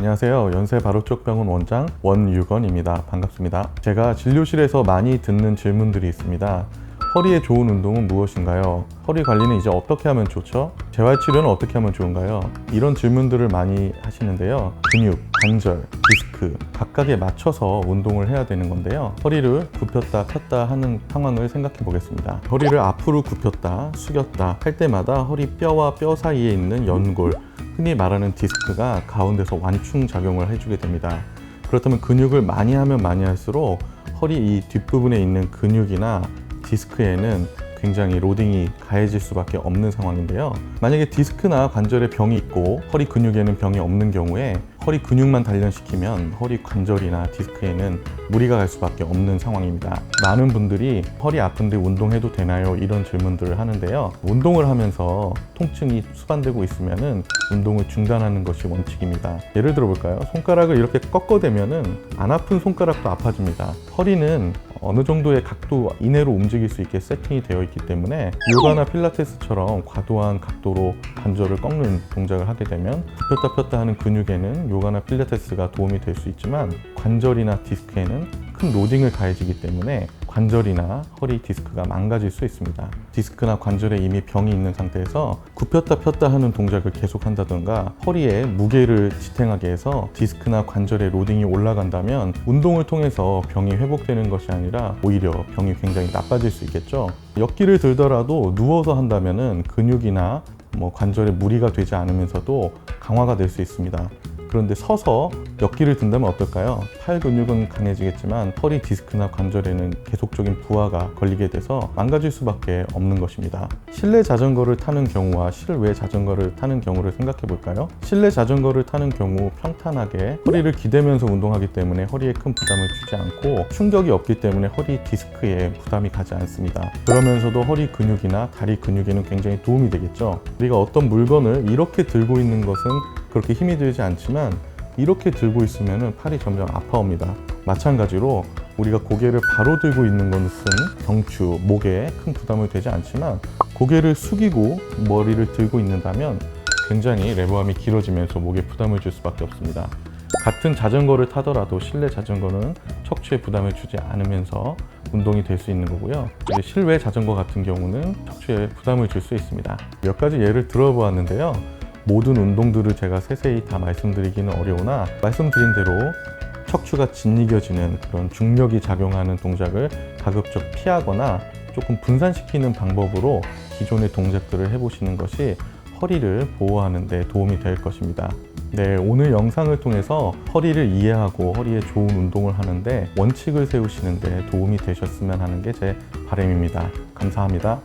안녕하세요. 연세바로쪽병원 원장 원유건입니다. 반갑습니다. 제가 진료실에서 많이 듣는 질문들이 있습니다. 허리에 좋은 운동은 무엇인가요? 허리 관리는 이제 어떻게 하면 좋죠? 재활치료는 어떻게 하면 좋은가요? 이런 질문들을 많이 하시는데요. 근육, 관절, 디스크 각각에 맞춰서 운동을 해야 되는 건데요. 허리를 굽혔다 폈다 하는 상황을 생각해 보겠습니다. 허리를 앞으로 굽혔다 숙였다 할 때마다 허리 뼈와 뼈 사이에 있는 연골, 흔히 말하는 디스크가 가운데서 완충 작용을 해주게 됩니다. 그렇다면 근육을 많이 하면 많이 할수록 허리 이 뒷부분에 있는 근육이나 디스크에는 굉장히 로딩이 가해질 수밖에 없는 상황인데요. 만약에 디스크나 관절에 병이 있고 허리 근육에는 병이 없는 경우에 허리 근육만 단련시키면 허리 관절이나 디스크에는 무리가 갈 수밖에 없는 상황입니다. 많은 분들이 허리 아픈데 운동해도 되나요? 이런 질문들을 하는데요. 운동을 하면서 통증이 수반되고 있으면 운동을 중단하는 것이 원칙입니다. 예를 들어 볼까요? 손가락을 이렇게 꺾어대면은 안 아픈 손가락도 아파집니다. 허리는 어느 정도의 각도 이내로 움직일 수 있게 세팅이 되어 있기 때문에 요가나 필라테스처럼 과도한 각도로 관절을 꺾는 동작을 하게 되면 굽혔다 폈다 하는 근육에는 요가나 필라테스가 도움이 될 수 있지만 관절이나 디스크에는 큰 로딩을 가해지기 때문에 관절이나 허리 디스크가 망가질 수 있습니다. 디스크나 관절에 이미 병이 있는 상태에서 굽혔다 폈다 하는 동작을 계속 한다던가 허리에 무게를 지탱하게 해서 디스크나 관절에 로딩이 올라간다면 운동을 통해서 병이 회복되는 것이 아니라 오히려 병이 굉장히 나빠질 수 있겠죠. 역기를 들더라도 누워서 한다면 근육이나 관절에 무리가 되지 않으면서도 강화가 될 수 있습니다. 그런데 서서 역기를 든다면 어떨까요? 팔 근육은 강해지겠지만 허리 디스크나 관절에는 계속적인 부하가 걸리게 돼서 망가질 수밖에 없는 것입니다. 실내 자전거를 타는 경우와 실외 자전거를 타는 경우를 생각해 볼까요? 실내 자전거를 타는 경우 평탄하게 허리를 기대면서 운동하기 때문에 허리에 큰 부담을 주지 않고 충격이 없기 때문에 허리 디스크에 부담이 가지 않습니다. 그러면서도 허리 근육이나 다리 근육에는 굉장히 도움이 되겠죠. 우리가 어떤 물건을 이렇게 들고 있는 것은 그렇게 힘이 들지 않지만 이렇게 들고 있으면 팔이 점점 아파옵니다. 마찬가지로 우리가 고개를 바로 들고 있는 것은 경추, 목에 큰 부담을 되지 않지만 고개를 숙이고 머리를 들고 있는다면 굉장히 레버암이 길어지면서 목에 부담을 줄 수밖에 없습니다. 같은 자전거를 타더라도 실내 자전거는 척추에 부담을 주지 않으면서 운동이 될 수 있는 거고요. 실외 자전거 같은 경우는 척추에 부담을 줄 수 있습니다. 몇 가지 예를 들어보았는데요. 모든 운동들을 제가 세세히 다 말씀드리기는 어려우나 말씀드린 대로 척추가 짓이겨지는 그런 중력이 작용하는 동작을 가급적 피하거나 조금 분산시키는 방법으로 기존의 동작들을 해보시는 것이 허리를 보호하는 데 도움이 될 것입니다. 네, 오늘 영상을 통해서 허리를 이해하고 허리에 좋은 운동을 하는데 원칙을 세우시는 데 도움이 되셨으면 하는 게 제 바람입니다. 감사합니다.